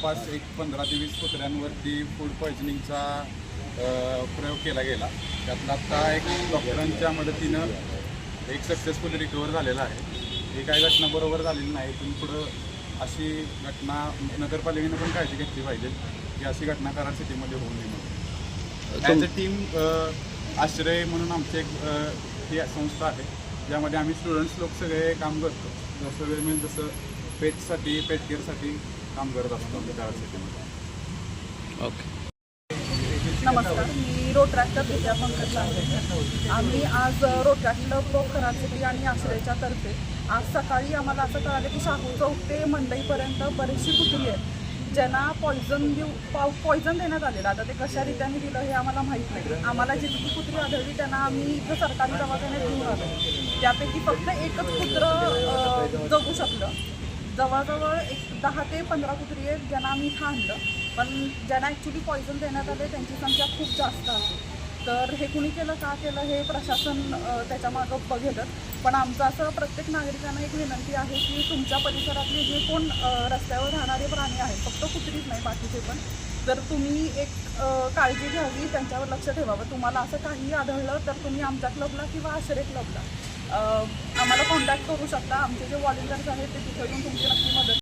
जवळपास एक 15 ते 20 कुत्र्यांवरती फूड पॉयझनिंगचा प्रयोग केला गेला. त्यातला आता एक डॉक्टरांच्या मदतीनं एक सक्सेसफुल रिकवर झालेला आहे. ही काही घटना बरोबर झालेली नाही. इथून पुढं अशी घटना नगरपालिकेनं पण काळजी घेतली पाहिजे की अशी घटना कराड सिटीमध्ये होऊ नये म्हणून. ॲज अ टीम आश्रय म्हणून आमची एक ही संस्था आहे ज्यामध्ये आम्ही स्टुडंट्स लोक सगळे काम करतो. जसं वेळ मिळेल तसं पेटसाठी पेट केअरसाठी काम करत असतो आमच्या कराड सिटीमध्ये. ओके. नमस्कार, मी रोटरॅक्टर विद्या पंकज लांडे. आम्ही आज Rotaract club of Karad city आणि आश्रयच्या तर्फे आज सकाळी आम्हाला असं कळालं की शाहू चौक ते मंडईपर्यंत बरीचशी कुत्री आहेत ज्यांना पॉयझन देण्यात आलेलं. आता ते कशा रीत्याने दिलं हे आम्हाला माहीत नाही. आम्हाला जितकी कुत्री आढळली त्यांना आम्ही इथं सरकारी दवाखान्यात घेऊन आलो. त्यापैकी फक्त एकच कुत्रं जगू शकलं. जवळजवळ एक 10 ते 15 कुत्री आहेत ज्यांना आम्ही इथं आणलं, पण ज्यांना ॲक्च्युली पॉयझन देण्यात आले त्यांची संख्या खूप जास्त आहे. तर हे कुणी केलं, का केलं हे प्रशासन त्याच्यामागं बघेलच. पण आमचं असं प्रत्येक नागरिकांना एक विनंती आहे की तुमच्या परिसरातले जे कोण रस्त्यावर राहणारे प्राणी आहेत, फक्त कुत्रीच नाही बाकीचे पण, जर तुम्ही एक काळजी घ्यावी, त्यांच्यावर लक्ष ठेवावं. तुम्हाला असं काही आढळलं तर तुम्ही आमच्या क्लबला किंवा आश्रय क्लबला आम्हाला कॉन्टॅक्ट करू शकता. आमचे जे व्हॉलेंटियर्स आहेत ते तिथे येऊन तुमची नक्की मदत